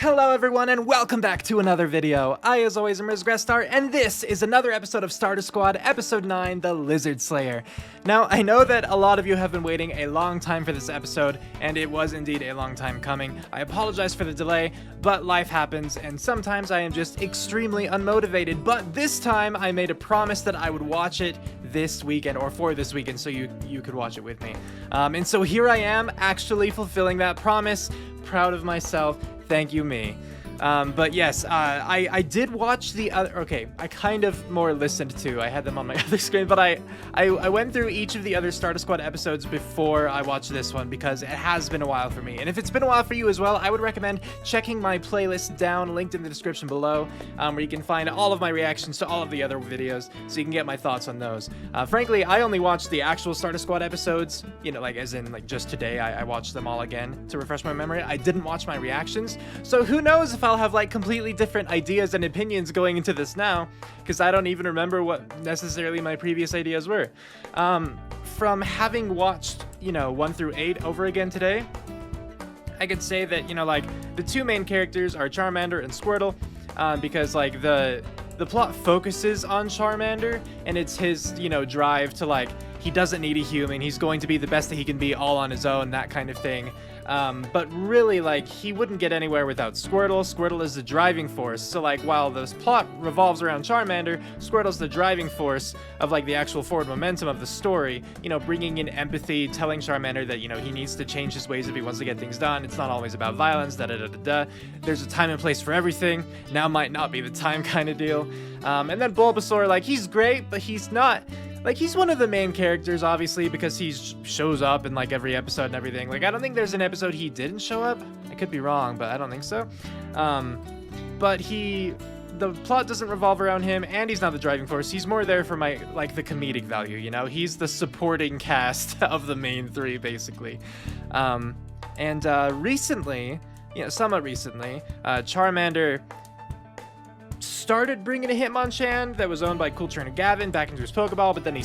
Hello everyone and welcome back to another video. I as always am Grestar and this is another episode of Starter Squad episode 9, The Lizard Slayer. Now I know that a lot of you have been waiting a long time for this episode and it was indeed a long time coming. I apologize for the delay, but life happens and sometimes I am just extremely unmotivated, but this time I made a promise that I would watch it this weekend or for this weekend so you could watch it with me. And so here I am actually fulfilling that promise. Proud of myself. Thank you, me. But yes, I did watch the other. Okay, I kind of more listened to. I had them on my other screen, but I went through each of the other Starter Squad episodes before I watched this one because it has been a while for me. And if it's been a while for you as well, I would recommend checking my playlist down, linked in the description below, where you can find all of my reactions to all of the other videos, so you can get my thoughts on those. Frankly, I only watched the actual Starter Squad episodes, you know, like as in like just today. I watched them all again to refresh my memory. I didn't watch my reactions, so who knows if I'll have like completely different ideas and opinions going into this now, because I don't even remember what necessarily my previous ideas were. From having watched, you know, 1 through 8 over again today, I could say that, you know, like the two main characters are Charmander and Squirtle, because like the plot focuses on Charmander and it's his, you know, drive to like, he doesn't need a human, he's going to be the best that he can be all on his own, that kind of thing. But really, like, he wouldn't get anywhere without Squirtle. Squirtle is the driving force. So, like, while this plot revolves around Charmander, Squirtle's the driving force of, like, the actual forward momentum of the story. You know, bringing in empathy, telling Charmander that, you know, he needs to change his ways if he wants to get things done. It's not always about violence, da-da-da-da-da. There's a time and place for everything. Now might not be the time kind of deal. And then Bulbasaur, like, he's great, but he's not... Like, he's one of the main characters, obviously, because he shows up in, like, every episode and everything. Like, I don't think there's an episode he didn't show up. I could be wrong, but I don't think so. But the plot doesn't revolve around him, and he's not the driving force. He's more there for my, like, the comedic value, you know? He's the supporting cast of the main three, basically. Recently, you know, somewhat recently, Charmander started bringing a Hitmonchan that was owned by Cool Trainer Gavin back into his Pokeball, but then he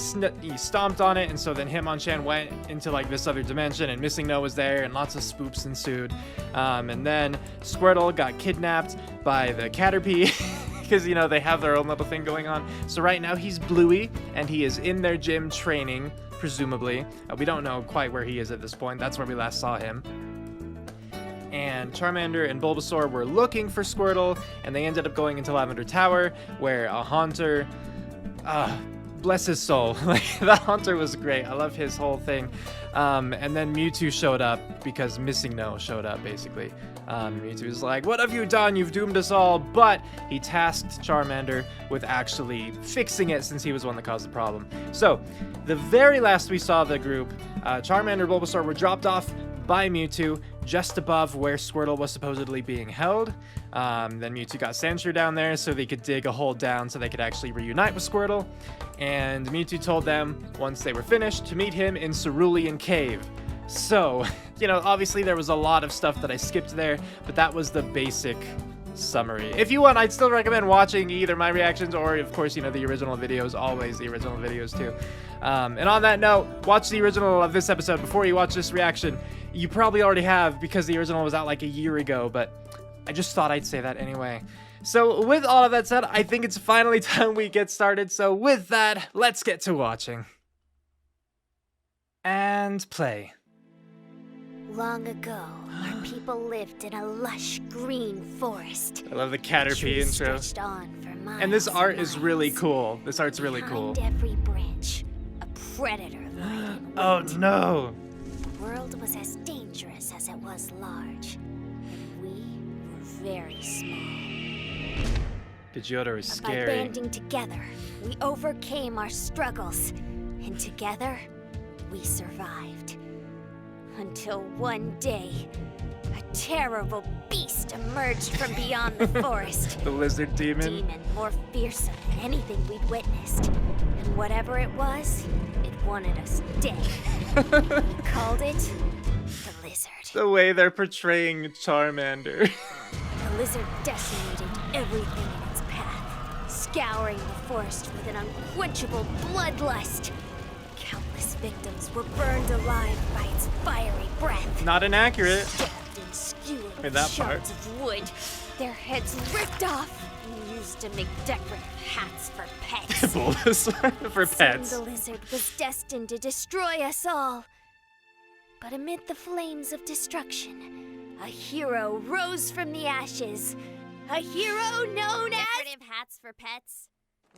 stomped on it, and so then Hitmonchan went into like this other dimension, and Missing No was there, and lots of spoops ensued. And then Squirtle got kidnapped by the Caterpie because, you know, they have their own little thing going on. So right now he's Bluey, and he is in their gym training, presumably. We don't know quite where he is at this point. That's where we last saw him. And Charmander and Bulbasaur were looking for Squirtle, and they ended up going into Lavender Tower, where a Haunter, bless his soul, like, that Haunter was great, I love his whole thing, and then Mewtwo showed up, because Missing No showed up, basically. Mewtwo was like, what have you done, you've doomed us all, but he tasked Charmander with actually fixing it, since he was the one that caused the problem. So, the very last we saw the group, Charmander and Bulbasaur were dropped off by Mewtwo, just above where Squirtle was supposedly being held. Then Mewtwo got censored down there so they could dig a hole down so they could actually reunite with Squirtle. And Mewtwo told them, once they were finished, to meet him in Cerulean Cave. So, you know, obviously there was a lot of stuff that I skipped there, but that was the basic summary. If you want, I'd still recommend watching either my reactions or, of course, you know, the original videos, always the original videos too. And on that note, watch the original of this episode before you watch this reaction. You probably already have, because the original was out like a year ago, but I just thought I'd say that anyway. So with all of that said, I think it's finally time we get started. So with that, let's get to watching. And play. Long ago, our people lived in a lush green forest. I love the Caterpie intro. And this art is really cool. This art's really cool. Behind every branch, a predator lay in wait. Oh no! The world was as dangerous as it was large. We were very small. Pidgeotto is But by scary. banding together, we overcame our struggles, and together, we survived. Until one day, a terrible beast emerged from beyond the forest. The lizard demon. Demon more fearsome than anything we'd witnessed. And whatever it was, it wanted us dead. We called it the Lizard. The way they're portraying Charmander. The lizard decimated everything in its path, scouring the forest with an unquenchable bloodlust. Countless victims were burned alive by its fiery breath. Not inaccurate. Stabbed and Beautiful that part. shards of wood. Their heads ripped off and used to make decorative hats for pets. Bulbasaur for pets. Soon the lizard was destined to destroy us all. But amid the flames of destruction, a hero rose from the ashes. A hero known as... Decorative hats for pets?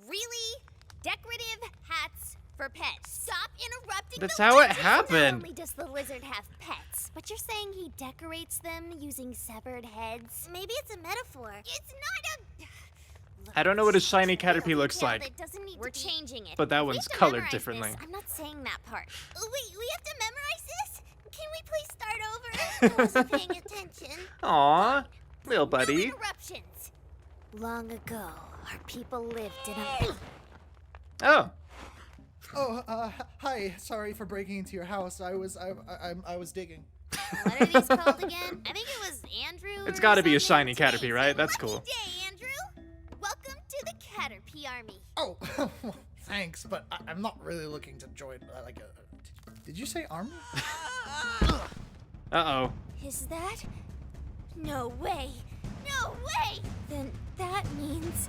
Really? Decorative hats for pets? Stop interrupting That's the how it legend. Not happened. only does the lizard have pets, but you're saying he decorates them using severed heads? Maybe it's a metaphor. It's not a... I don't know what a shiny Caterpie looks detail like, that doesn't need We're to be... changing it. but that We one's have to colored memorize differently. this. I'm not saying that part. Wait, we have to memorize this? Can we please start over? I wasn't paying attention. Aw, little No buddy. interruptions. Long ago, our people lived in a... Oh, Oh, hi. Sorry for breaking into your house. I was digging. What are these called again? I think it was Andrew. it's or got to be a something. shiny Today's Caterpie, right? your That's lucky cool. Day, Andrew. Welcome to the Caterpie Army. Oh, thanks, but I'm not really looking to join. Did you say army? Uh-oh. Is that? No way. No way. Then that means...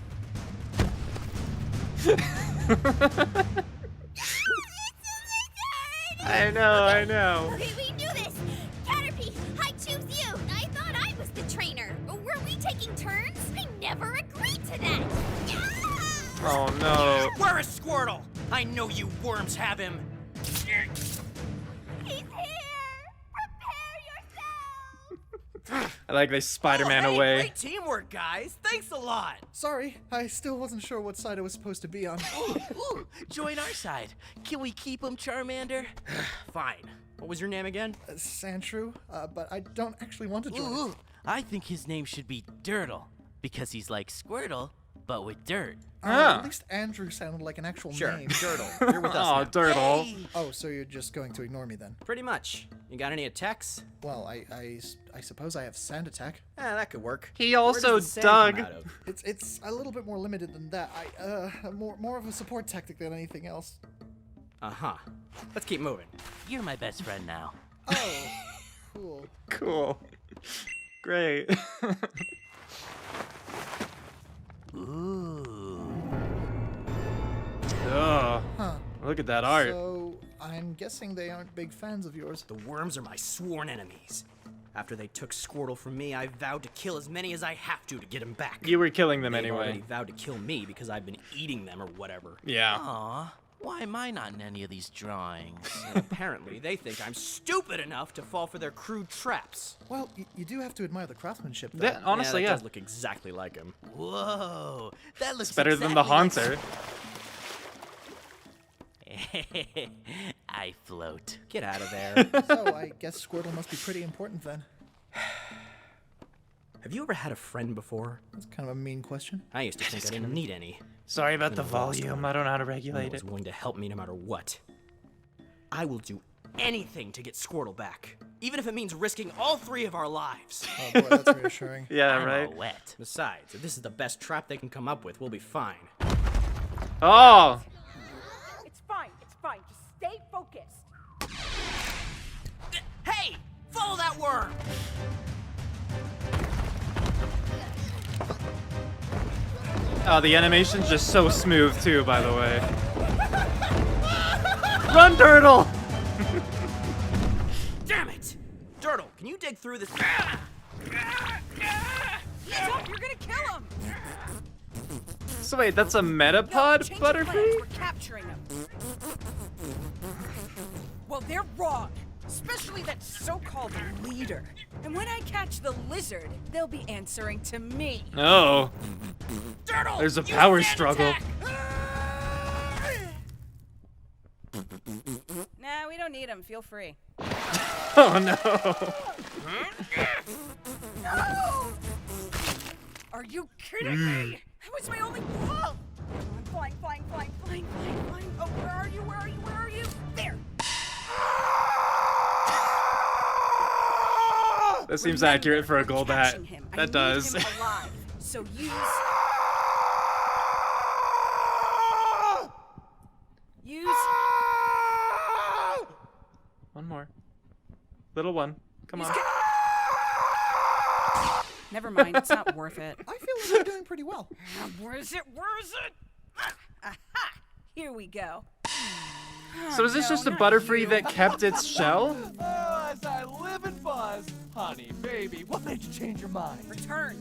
I know. Okay, we knew this. Caterpie, I choose you. I thought I was the trainer. Were we taking turns? I never agreed to that. Oh no. Where is Squirtle? I know you worms have him. He's here. Prepare yourself. I like they Spider-Man Oh, hey, away. Great teamwork, guys. Thanks a lot. Sorry, I still wasn't sure what side I was supposed to be on. Ooh, join our side. Can we keep him, Charmander? Fine. What was your name again? Sandshrew, but I don't actually want to join. Ooh, I think his name should be Dirtle, because he's like Squirtle, but with dirt. At least Andrew sounded like an actual name. Dirtle. You're with us Oh, now. Dirtle. Yay. Oh, so you're just going to ignore me then? Pretty much. You got any attacks? Well, I suppose I have sand attack. That could work. He Where also does the sand come dug. out of? It's a little bit more limited than that. More of a support tactic than anything else. Uh-huh. Let's keep moving. You're my best friend now. Oh, cool. Cool. Great. Ooh. Oh, Huh. look at that art. So I'm guessing they aren't big fans of yours. The worms are my sworn enemies. After they took Squirtle from me, I vowed to kill as many as I have to get him back. You were killing them They've already anyway. vowed to kill me because I've been eating them or whatever. Yeah. Aw, why am I not in any of these drawings? And apparently, they think I'm stupid enough to fall for their crude traps. Well, you do have to admire the craftsmanship, though. Honestly, that yeah. does look exactly like him. Whoa, that looks Better than the exactly Haunter. like- I float. Get out of there. So I guess Squirtle must be pretty important then. Have you ever had a friend before? That's kind of a mean question. I used to think I didn't need any. Sorry about the Been a lost volume. one. I don't know how to No one regulate was it. willing to help me no matter what. I will do anything to get Squirtle back, even if it means risking all 3 of our lives. Oh boy, that's reassuring. Yeah, I'm right. all wet. Besides, if this is the best trap they can come up with, we'll be fine. Oh, It's fine. Just stay focused. Hey! Follow that worm! oh, the animation's just so smooth too, by the way. Run, Turtle! Damn it! Dirtle, can you dig through this? Stop! You're gonna kill him. So wait, that's a No, Metapod change your plans. Butterfree? We're capturing him. Well, they're wrong. Especially that so-called leader. And when I catch the lizard, they'll be answering to me. Oh, Dirtle! there's a use power sand struggle. attack! Nah, we don't need him. Feel free. Oh no. Are you kidding me? That was my only wall. I'm flying. Oh, where are you? There. That seems Remember, accurate for a we're gold hat. catching him. I That need does. him alive. So use. One more. Little one. Come on. Never mind, it's not worth it. I feel like you're doing pretty well. Where is it? Where is it? Aha! Here we go. So is this no, just a not Butterfree you. that kept its shell? Oh, as I live and buzz. Honey, baby, what made you change your mind? Return.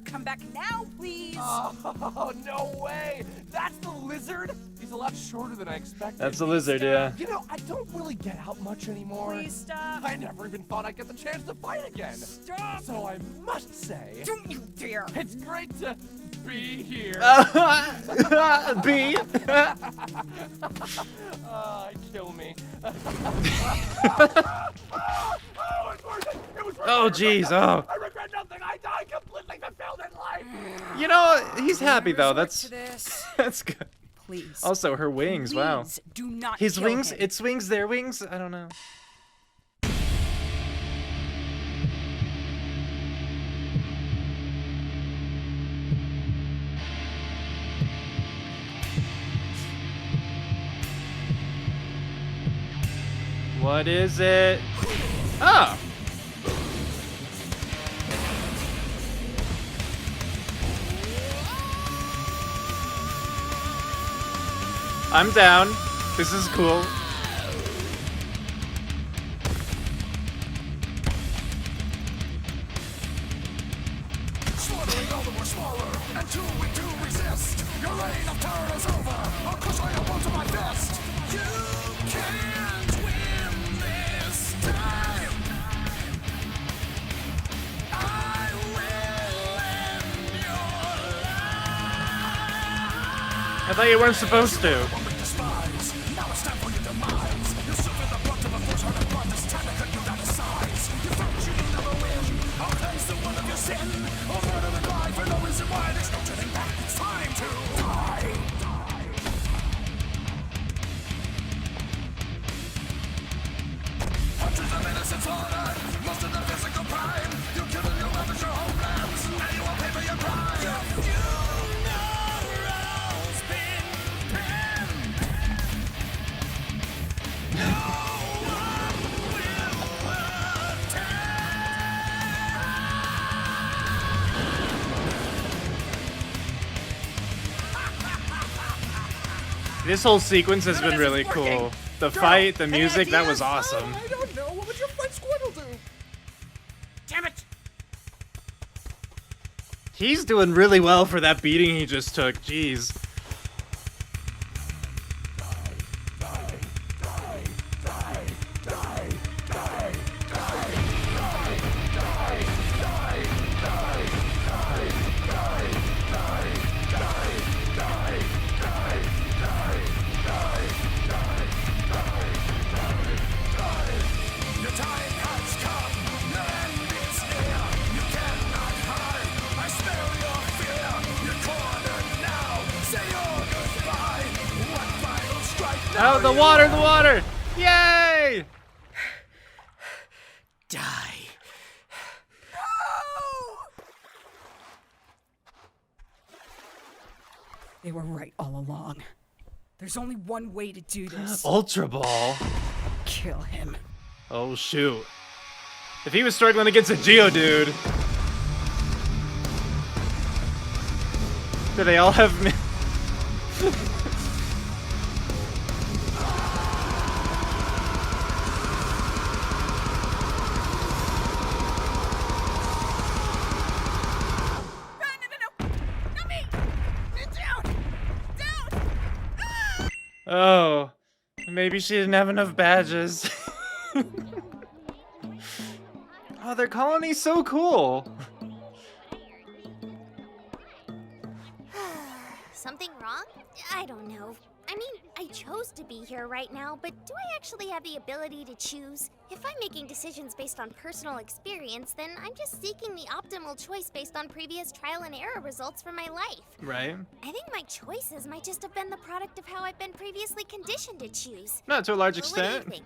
Come back now, please. Oh, no way. That's the lizard? He's a lot shorter than I expected. That's a lizard, yeah. You know, I don't really get out much anymore. Please stop. I never even thought I'd get the chance to fight again. Stop. So I must say, Don't you dare. it's great to be here. B. Kill me. Oh, jeez. Oh. I regret nothing. I completely fulfilled in life. You know, he's happy though. Resort That's to this. that's good. Please. Also, her wings. Wow. Please do not His kill wings. him. Its wings. Their wings. I don't know. What is it? Oh! I'm down. This is cool. Slaughtering all the more smaller, and too weak to resist. Your reign of terror is over. I'll crush all your bones to my fist. You can't win this time. I will end your life. I thought you weren't supposed to. What we despise. Now it's time for your demise. You suffer the brunt of a force hard blood. This time I cut you down to size. You thought you would never win. I'll place the one of your sin. I'll murder and lie for no reason why. There's no turning back. It's time to die. Hundreds of innocent slaughtered. Most of them physical crime. You kill and you ravage your homelands. Now you will pay for your crime. Funeral's been penned. No one will This whole sequence has been really cool. The fight, the music, that was awesome. I don't know. What would your friend Squirtle do? Damn it! He's doing really well for that beating he just took. Jeez. Your time has come, the end is near. You cannot hide, I smell your fear. You're cornered now, say your goodbye. One final strike now. Oh, the water, the water! Yay! Die. They were right all along. There's only one way to do this. Ultra Ball. Kill him. Oh, shoot. If he was struggling against a Geodude. Do they all have... No! Not me! Down! Down! Ah! Oh. Maybe she didn't have enough badges. Oh, their colony's so cool. Something wrong? I don't know. I mean, I chose to be here right now, but do I actually have the ability to choose? If I'm making decisions based on personal experience, then I'm just seeking the optimal choice based on previous trial and error results from my life. Right? I think my choices might just have been the product of how I've been previously conditioned to choose. Not to a large But what extent. do you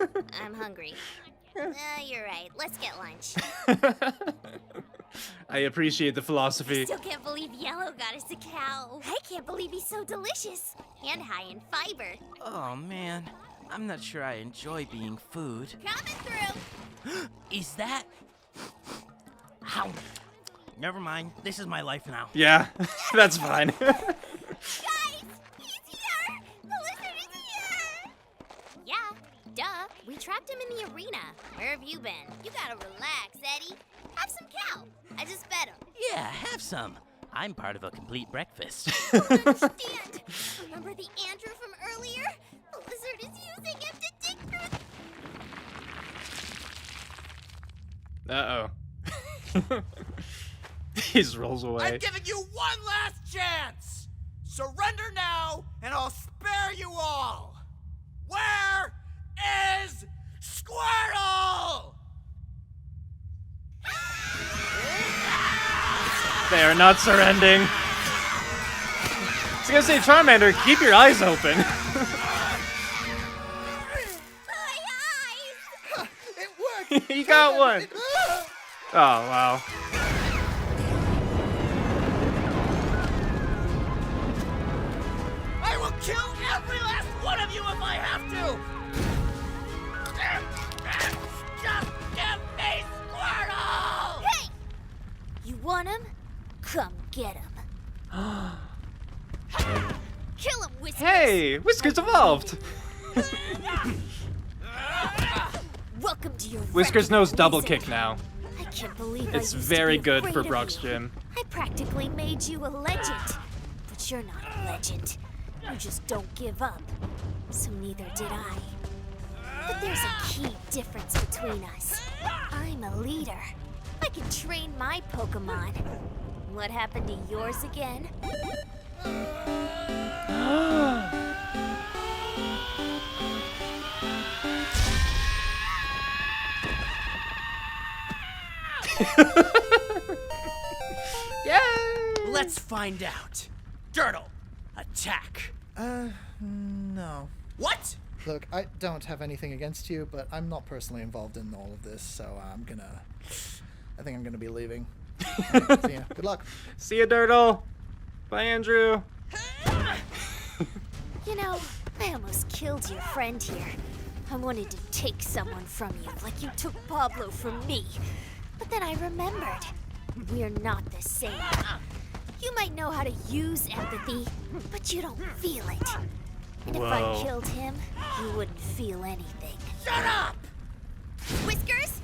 think? I'm hungry. You're right. Let's get lunch. I appreciate the I philosophy. still can't believe Yellow got us a cow. I can't believe he's so delicious and high in fiber. Oh man, I'm not sure I enjoy being food. Coming through. Is that? Ow. Never mind. This is my life now. Yeah, that's fine. Guys, he's here! The lizard is here! Yeah, duh. We trapped him in the arena. Where have you been? You gotta relax, Eddie. Have some cow. I just fed him. Yeah, have some. I'm part of a complete breakfast. Don't understand. Remember the Andrew from earlier? The lizard is using him to dig through. Uh-oh. He just rolls away. I'm giving you one last chance! Surrender now, and I'll spare you all! Where is Squirtle? They are not surrendering. I was gonna say, Charmander, keep your eyes open. My eyes! It worked! You got one. Oh, wow. I will kill every last one of you if I have to! Just give me Squirtle! Hey! You want him? Come get him. Kill him, Whiskers! Hey, Whiskers evolved. Welcome to your Whiskers wretched knows double wizard. kick now. I can't believe It's I used very to be good afraid for of Brock's you. gym. I practically made you a legend. But you're not a legend. You just don't give up. So neither did I. But there's a key difference between us. I'm a leader. I can train my Pokemon. What happened to yours again? Yay! Let's find out. Dirtle, attack. No. What? Look, I don't have anything against you, but I'm not personally involved in all of this, so I think I'm gonna be leaving. See ya. Good luck. See ya, Dirtle. Bye, Andrew. You know, I almost killed your friend here. I wanted to take someone from you, like you took Pablo from me. But then I remembered. We're not the same. You might know how to use empathy, but you don't feel it. And if I Whoa. killed him, you wouldn't feel anything. Shut up! Whiskers?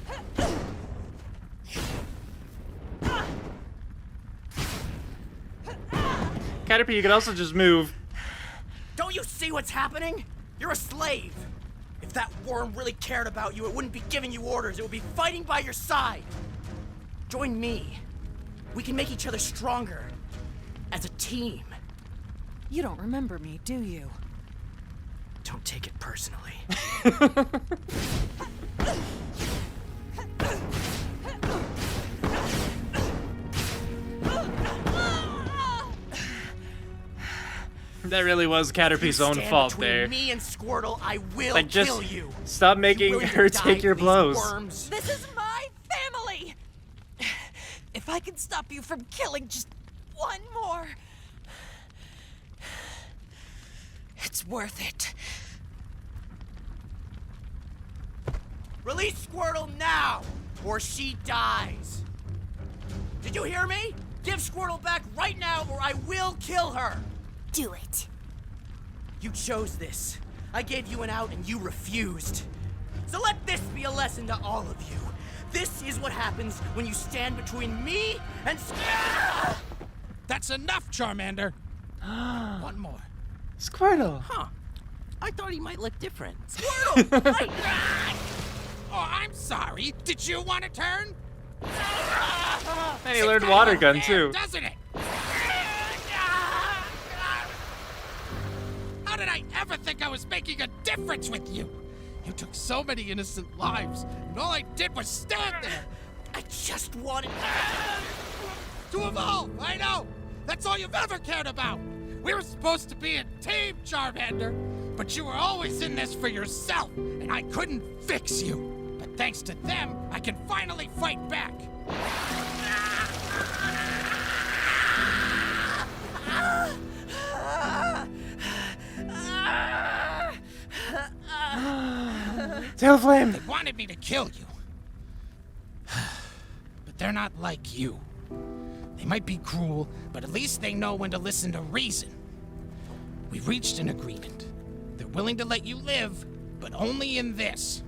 Caterpie, you could also just move. Don't you see what's happening? You're a slave. If that worm really cared about you, it wouldn't be giving you orders. It would be fighting by your side. Join me. We can make each other stronger. As a team. You don't remember me, do you? Don't take it personally. That really was Caterpie's own Stand fault between there. me and Squirtle, I will Like, just kill you. stop making willing to her die take your for these blows. worms? This is my family! If I can stop you from killing just one more, it's worth it. Release Squirtle now, or she dies. Did you hear me? Give Squirtle back right now, or I will kill her. Do it. You chose this. I gave you an out and you refused. So let this be a lesson to all of you. This is what happens when you stand between me and That's enough, Charmander. One more. Squirtle. Huh. I thought he might look different. Squirtle! Oh, I'm sorry. Did you want to turn? And he learned water gun too. Doesn't it? How did I ever think I was making a difference with you? You took so many innocent lives, and all I did was stand there. I just wanted To evolve, I know. That's all you've ever cared about. We were supposed to be a team, Charmander, but you were always in this for yourself, and I couldn't fix you. But thanks to them, I can finally fight back. Tailflame. They wanted me to kill you. But they're not like you. They might be cruel, but at least they know when to listen to reason. We reached an agreement. They're willing to let you live, but only in this.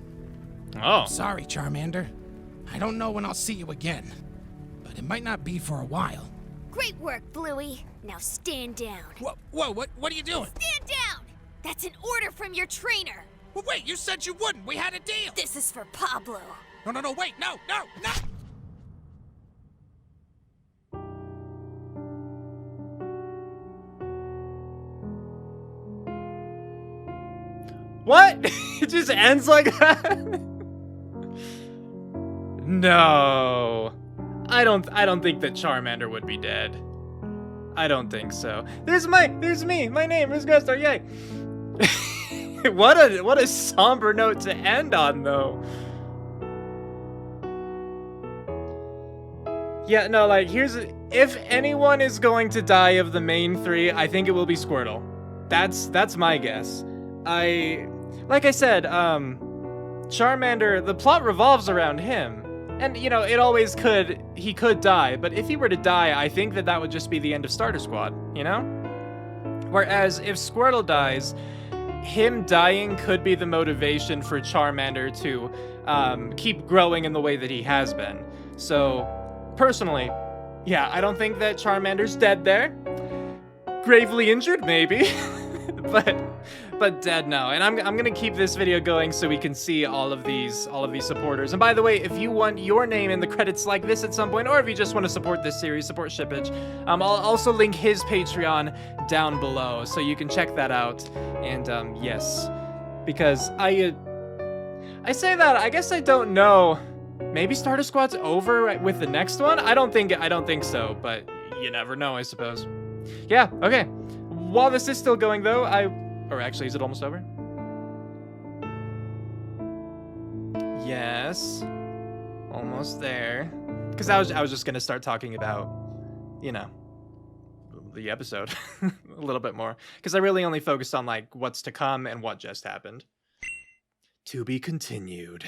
Oh. Sorry, Charmander. I don't know when I'll see you again, but it might not be for a while. Great work, Bluey. Now stand down. Whoa, what are you doing? Stand down! That's an order from your trainer. Well, wait, you said you wouldn't. We had a deal. This is for Pablo. No, wait, no! What? It just ends like that? No. I don't think that Charmander would be dead. I don't think so. There's me. My name is Grestar. Yay. What a somber note to end on, though. Yeah, no, like, if anyone is going to die of the main three, I think it will be Squirtle. That's my guess. Like I said, Charmander, the plot revolves around him. And, you know, he could die, but if he were to die, I think that would just be the end of Starter Squad, you know? Whereas if Squirtle dies, him dying could be the motivation for Charmander to keep growing in the way that he has been. So, personally, yeah, I don't think that Charmander's dead there. Gravely injured, maybe, but dead no. And I'm gonna keep this video going so we can see all of these supporters. And by the way, if you want your name in the credits like this at some point, or if you just want to support this series, support Shippage, I'll also link his Patreon down below, so you can check that out. And yes, because I say that, I guess I don't know. Maybe Starter Squad's over with the next one? I don't think so, but you never know, I suppose. Yeah, okay. While this is still going though, or actually, is it almost over? Yes. Almost there. Because I was just gonna start talking about, you know, the episode a little bit more. Because I really only focused on like what's to come and what just happened. To be continued.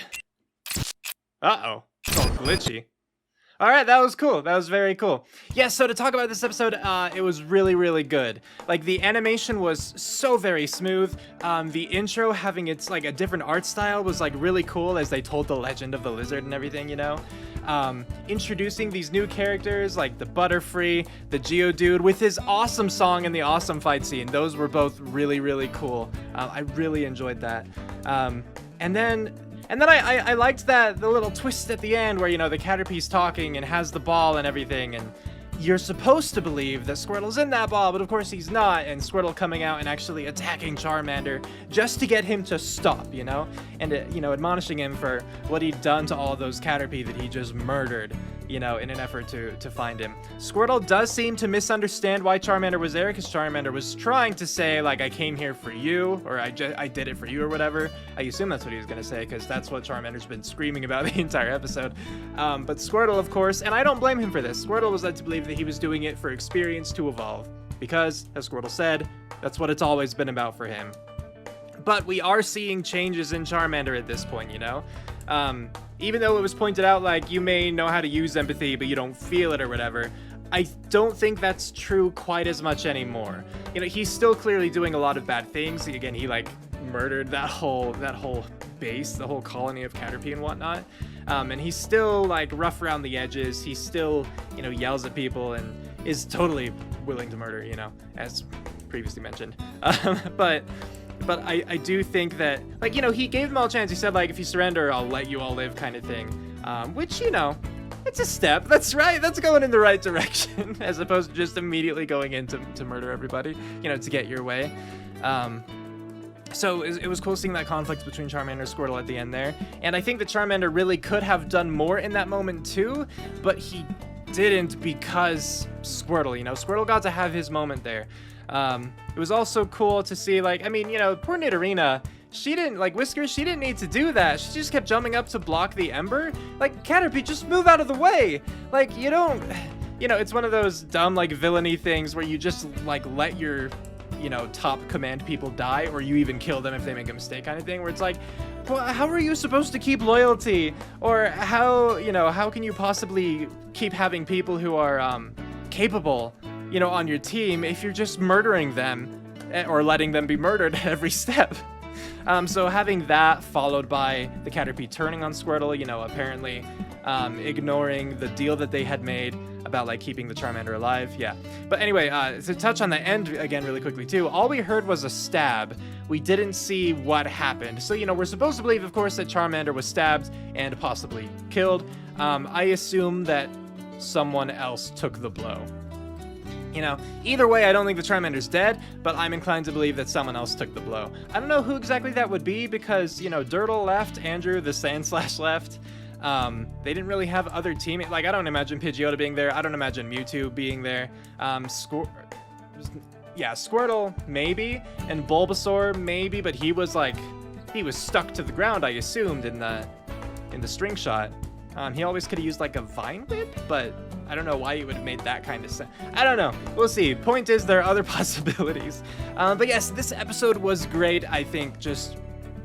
Uh-oh. It's all glitchy. Alright, that was cool. That was very cool. Yeah, so to talk about this episode, it was really, really good. Like, the animation was so very smooth. The intro having its, like, a different art style was, like, really cool as they told the legend of the lizard and everything, you know? Introducing these new characters, like the Butterfree, the Geodude, with his awesome song and the awesome fight scene. Those were both really, really cool. I really enjoyed that. And then I liked the little twist at the end where, you know, the Caterpie's talking and has the ball and everything, and you're supposed to believe that Squirtle's in that ball, but of course he's not, and Squirtle coming out and actually attacking Charmander just to get him to stop, you know? And, you know, admonishing him for what he'd done to all those Caterpie that he just murdered, you know, in an effort to find him. Squirtle does seem to misunderstand why Charmander was there, because Charmander was trying to say, like, I came here for you, or I did it for you, or whatever. I assume that's what he was going to say, because that's what Charmander's been screaming about the entire episode. But Squirtle, of course, and I don't blame him for this, Squirtle was led to believe that he was doing it for experience to evolve, because, as Squirtle said, that's what it's always been about for him. But we are seeing changes in Charmander at this point, you know? Even though it was pointed out, like, you may know how to use empathy, but you don't feel it or whatever, I don't think that's true quite as much anymore. You know, he's still clearly doing a lot of bad things. Again, he, like, murdered that whole base, the whole colony of Caterpie and whatnot. And he's still, like, rough around the edges. He still, you know, yells at people and is totally willing to murder, you know, as previously mentioned. But I do think that, like, you know, he gave them all a chance. He said, like, if you surrender, I'll let you all live kind of thing. Which, you know, it's a step. That's right. That's going in the right direction as opposed to just immediately going in to murder everybody, you know, to get your way. So it was cool seeing that conflict between Charmander and Squirtle at the end there. And I think that Charmander really could have done more in that moment too, but he didn't because Squirtle, you know, Squirtle got to have his moment there. It was also cool to see, like, I mean, you know, poor Nidorina, she didn't, like, Whiskers, she didn't need to do that. She just kept jumping up to block the Ember. Like, Caterpie, just move out of the way. Like, you don't, you know, it's one of those dumb, like, villainy things where you just, like, let your you know, top command people die, or you even kill them if they make a mistake kind of thing, where it's like, well, how are you supposed to keep loyalty? Or how, you know, how can you possibly keep having people who are capable, you know, on your team if you're just murdering them or letting them be murdered at every step? So having that followed by the Caterpie turning on Squirtle, you know, apparently ignoring the deal that they had made about like keeping the Charmander alive. Yeah. But anyway, to touch on the end again really quickly too, all we heard was a stab. We didn't see what happened. So, you know, we're supposed to believe, of course, that Charmander was stabbed and possibly killed. I assume that someone else took the blow. You know, either way, I don't think the Charmander's dead, but I'm inclined to believe that someone else took the blow. I don't know who exactly that would be because, you know, Dirtle left, Andrew, the Sandslash left. They didn't really have other teammates. Like, I don't imagine Pidgeotto being there. I don't imagine Mewtwo being there. Squirtle, maybe, and Bulbasaur, maybe, but he was stuck to the ground, I assumed, in the string shot. He always could have used like a Vine Whip, but I don't know why he would have made that kind of sense. I don't know. We'll see. Point is, there are other possibilities. But yes, this episode was great. I think just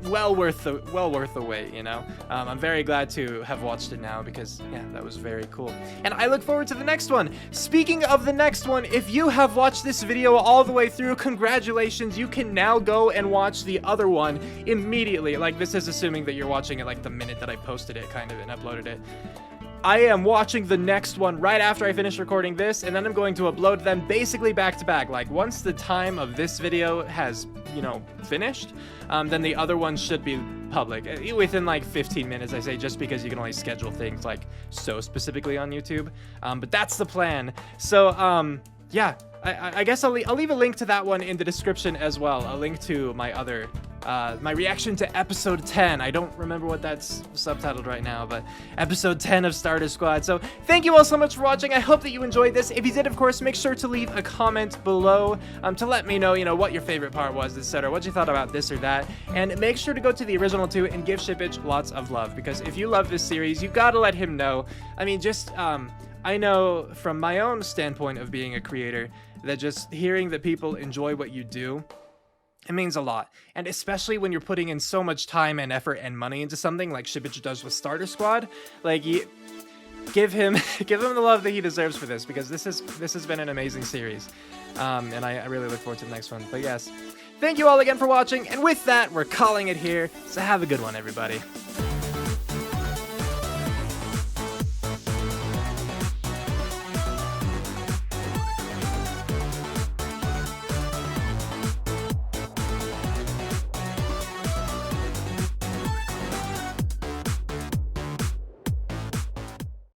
well worth the wait, you know. I'm very glad to have watched it now because yeah, that was very cool. And I look forward to the next one. Speaking of the next one, if you have watched this video all the way through, congratulations. You can now go and watch the other one immediately. Like, this is assuming that you're watching it like the minute that I posted it kind of and uploaded it. I am watching the next one right after I finish recording this, and then I'm going to upload them basically back to back. Like, once the time of this video has, you know, finished, then the other one should be public within like 15 minutes, I say, just because you can only schedule things like so specifically on YouTube. But that's the plan. So, yeah, I guess I'll leave a link to that one in the description as well. A link to my other, my reaction to episode 10. I don't remember what that's subtitled right now, but episode 10 of Stardust Squad. So thank you all so much for watching. I hope that you enjoyed this. If you did, of course, make sure to leave a comment below to let me know, you know, what your favorite part was, etc., what you thought about this or that. And make sure to go to the original too and give Shippage lots of love, because if you love this series, you gotta let him know. I mean, just, I know from my own standpoint of being a creator that just hearing that people enjoy what you do, it means a lot. And especially when you're putting in so much time and effort and money into something like Shippage does with Stardust Squad, like, give him the love that he deserves for this, because this has been an amazing series. And I really look forward to the next one. But yes, thank you all again for watching, and with that, we're calling it here. So have a good one, everybody.